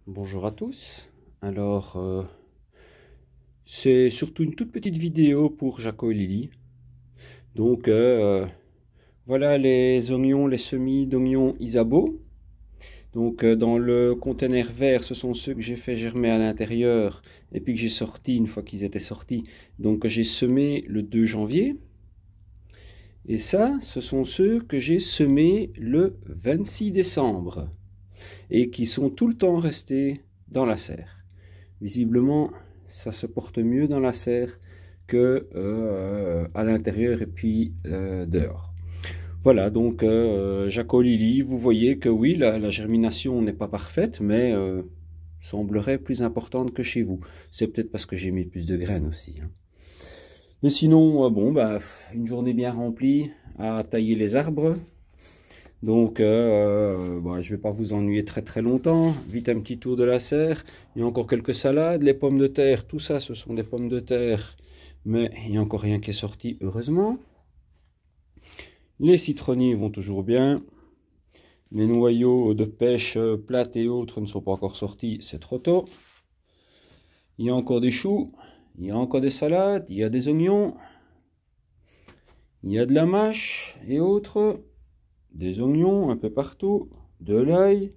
Bonjour à tous. Alors, c'est surtout une toute petite vidéo pour Jaco et Lily. Donc, voilà les oignons, les semis d'oignons Isabeau. Donc, dans le conteneur vert, ce sont ceux que j'ai fait germer à l'intérieur et puis que j'ai sortis une fois qu'ils étaient sortis. Donc, j'ai semé le 2 janvier. Et ça, ce sont ceux que j'ai semés le 26 décembre et qui sont tout le temps restés dans la serre. Visiblement, ça se porte mieux dans la serre que à l'intérieur et puis dehors. Voilà, donc Jaco Lily, vous voyez que oui, la germination n'est pas parfaite, mais semblerait plus importante que chez vous. C'est peut-être parce que j'ai mis plus de graines aussi, hein. Mais sinon, bon, bah, une journée bien remplie à tailler les arbres. Donc, bon, je ne vais pas vous ennuyer très très longtemps. Vite un petit tour de la serre. Il y a encore quelques salades, les pommes de terre. Tout ça, ce sont des pommes de terre. Mais il n'y a encore rien qui est sorti, heureusement. Les citronniers vont toujours bien. Les noyaux de pêche plate et autres ne sont pas encore sortis, c'est trop tôt. Il y a encore des choux. Il y a encore des salades. Il y a des oignons. Il y a de la mâche et autres. Des oignons un peu partout. De l'ail.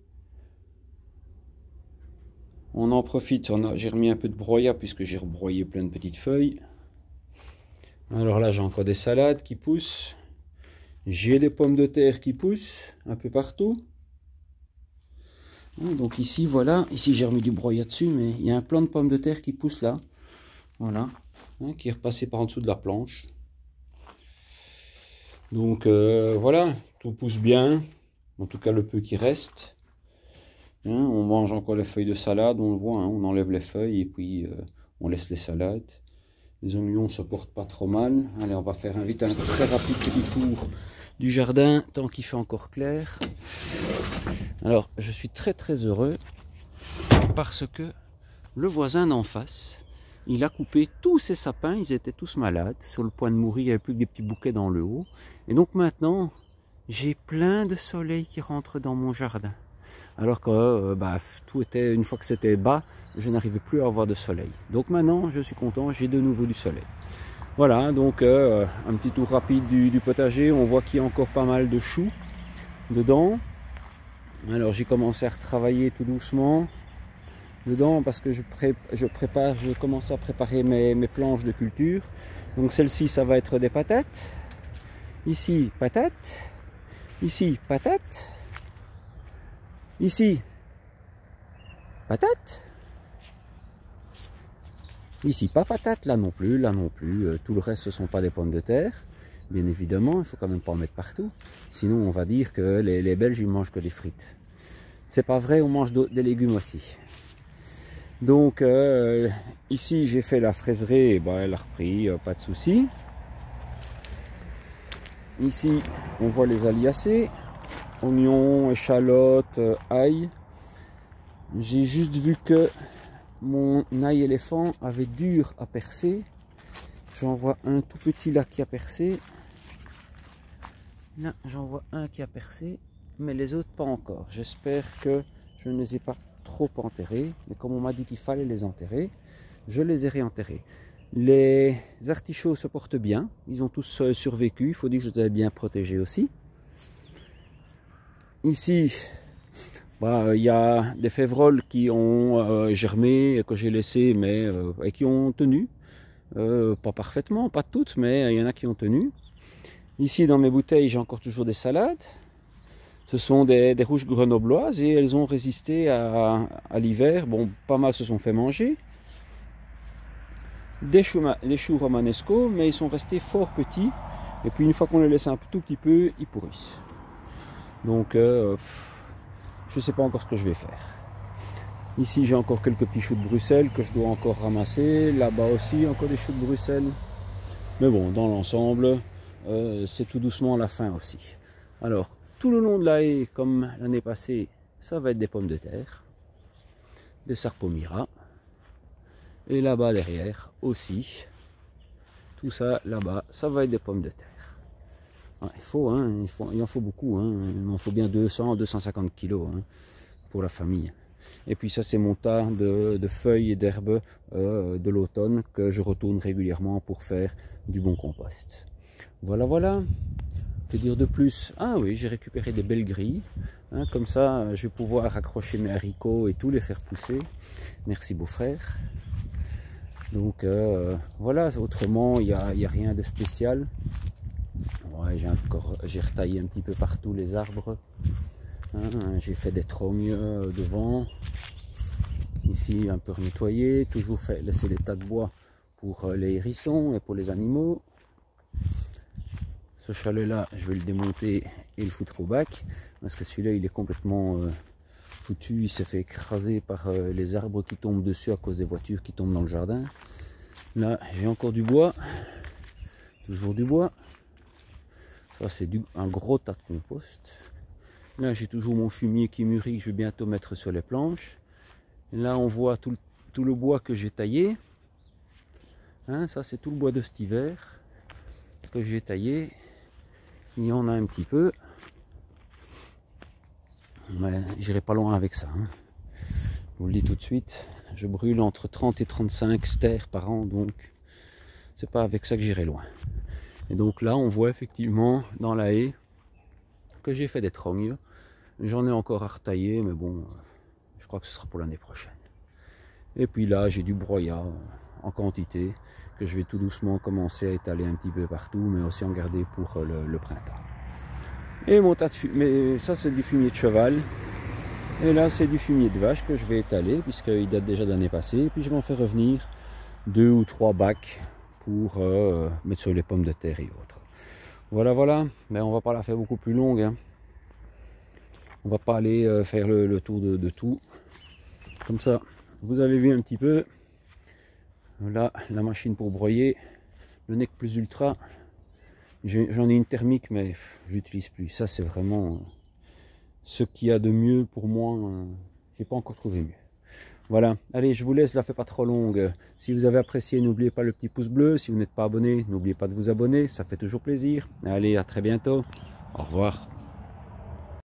On en profite, j'ai remis un peu de broyat puisque j'ai rebroyé plein de petites feuilles. Alors là, j'ai encore des salades qui poussent. J'ai des pommes de terre qui poussent un peu partout. Donc ici, voilà. Ici, j'ai remis du broyat dessus, mais il y a un plant de pommes de terre qui pousse là. Voilà. Qui est repassé par en dessous de la planche. Donc voilà, tout pousse bien. En tout cas, le peu qui reste. On mange encore les feuilles de salade, on le voit, on enlève les feuilles et puis on laisse les salades. Les oignons se portent pas trop mal. Allez, on va faire vite un très rapide petit tour du jardin tant qu'il fait encore clair. Alors, je suis très très heureux parce que le voisin d'en face, il a coupé tous ses sapins, ils étaient tous malades, sur le point de mourir, il n'y avait plus que des petits bouquets dans le haut. Et donc maintenant, j'ai plein de soleil qui rentre dans mon jardin. Alors que tout était, une fois que c'était bas, je n'arrivais plus à avoir de soleil. Donc maintenant, je suis content, j'ai de nouveau du soleil. Voilà, donc un petit tour rapide du potager. On voit qu'il y a encore pas mal de choux dedans. Alors j'ai commencé à retravailler tout doucement dedans parce que je commence à préparer mes planches de culture. Donc celle-ci, ça va être des patates. Ici, patates. Ici, patates. Ici, patate. Ici, pas patate, là non plus, là non plus. Tout le reste, ce ne sont pas des pommes de terre. Bien évidemment, il ne faut quand même pas en mettre partout. Sinon, on va dire que les Belges, ils mangent que des frites. C'est pas vrai, on mange des légumes aussi. Donc, ici, j'ai fait la fraiserie, elle a repris, pas de souci. Ici, on voit les aliacées. Oignons, échalotes, ail. J'ai juste vu que mon ail éléphant avait dur à percer. J'en vois un tout petit là qui a percé. Là, j'en vois un qui a percé, mais les autres pas encore. J'espère que je ne les ai pas trop enterrés. Mais comme on m'a dit qu'il fallait les enterrer, je les ai réenterrés. Les artichauts se portent bien. Ils ont tous survécu. Il faut dire que je les ai bien protégés aussi. Ici, il y a des févroles qui ont germé, que j'ai laissé, mais et qui ont tenu. Pas parfaitement, pas toutes, mais il y en a qui ont tenu. Ici, dans mes bouteilles, j'ai encore toujours des salades. Ce sont des rouges grenobloises et elles ont résisté à l'hiver. Bon, pas mal se sont fait manger. Des choux romanesco, mais ils sont restés fort petits. Et puis une fois qu'on les laisse un tout petit peu, ils pourrissent. Donc, je ne sais pas encore ce que je vais faire. Ici, j'ai encore quelques petits choux de Bruxelles que je dois encore ramasser. Là-bas aussi, encore des choux de Bruxelles. Mais bon, dans l'ensemble, c'est tout doucement la fin aussi. Alors, tout le long de la haie, comme l'année passée, ça va être des pommes de terre, des sarpomira. Et là-bas derrière aussi, tout ça là-bas, ça va être des pommes de terre. Il en faut beaucoup, il en faut bien 200-250 kilos pour la famille. Et puis ça, c'est mon tas de feuilles et d'herbes de l'automne que je retourne régulièrement pour faire du bon compost. Voilà, voilà. Que dire de plus? Ah oui, j'ai récupéré des belles grilles. Hein, comme ça, je vais pouvoir accrocher mes haricots et tout les faire pousser. Merci beau-frère. Donc voilà, autrement, il n'y a rien de spécial. Ouais, j'ai retaillé un petit peu partout les arbres. Hein, j'ai fait des trognes devant. Ici, un peu nettoyé. Toujours laisser des tas de bois pour les hérissons et pour les animaux. Ce chalet là, je vais le démonter et le foutre au bac parce que celui-là il est complètement foutu, il s'est fait écraser par les arbres qui tombent dessus à cause des voitures qui tombent dans le jardin. Là j'ai encore du bois, toujours du bois. Ça c'est un gros tas de compost. Là j'ai toujours mon fumier qui mûrit que je vais bientôt mettre sur les planches. Et là on voit tout le bois que j'ai taillé. Hein, ça c'est tout le bois de cet hiver que j'ai taillé. Il y en a un petit peu, mais j'irai pas loin avec ça. Hein. Je vous le dis tout de suite, je brûle entre 30 et 35 stères par an, donc c'est pas avec ça que j'irai loin. Et donc là, on voit effectivement dans la haie que j'ai fait des trognes. J'en ai encore à retailler, mais bon, je crois que ce sera pour l'année prochaine. Et puis là, j'ai du broyat en quantité que je vais tout doucement commencer à étaler un petit peu partout, mais aussi en garder pour le printemps. Et mon tas de fumier, ça c'est du fumier de cheval, et là c'est du fumier de vache que je vais étaler puisqu'il date déjà de l'année passée, et puis je vais en faire revenir 2 ou 3 bacs pour mettre sur les pommes de terre et autres. Voilà, voilà, mais on va pas la faire beaucoup plus longue, hein. On va pas aller faire le tour de tout. Comme ça, vous avez vu un petit peu. Là, la machine pour broyer, le Nec Plus Ultra. J'en ai une thermique, mais j'utilise plus. Ça, c'est vraiment ce qu'il y a de mieux pour moi. J'ai pas encore trouvé mieux. Voilà, allez, je vous laisse, la fait pas trop longue. Si vous avez apprécié, n'oubliez pas le petit pouce bleu. Si vous n'êtes pas abonné, n'oubliez pas de vous abonner, ça fait toujours plaisir. Allez, à très bientôt. Au revoir.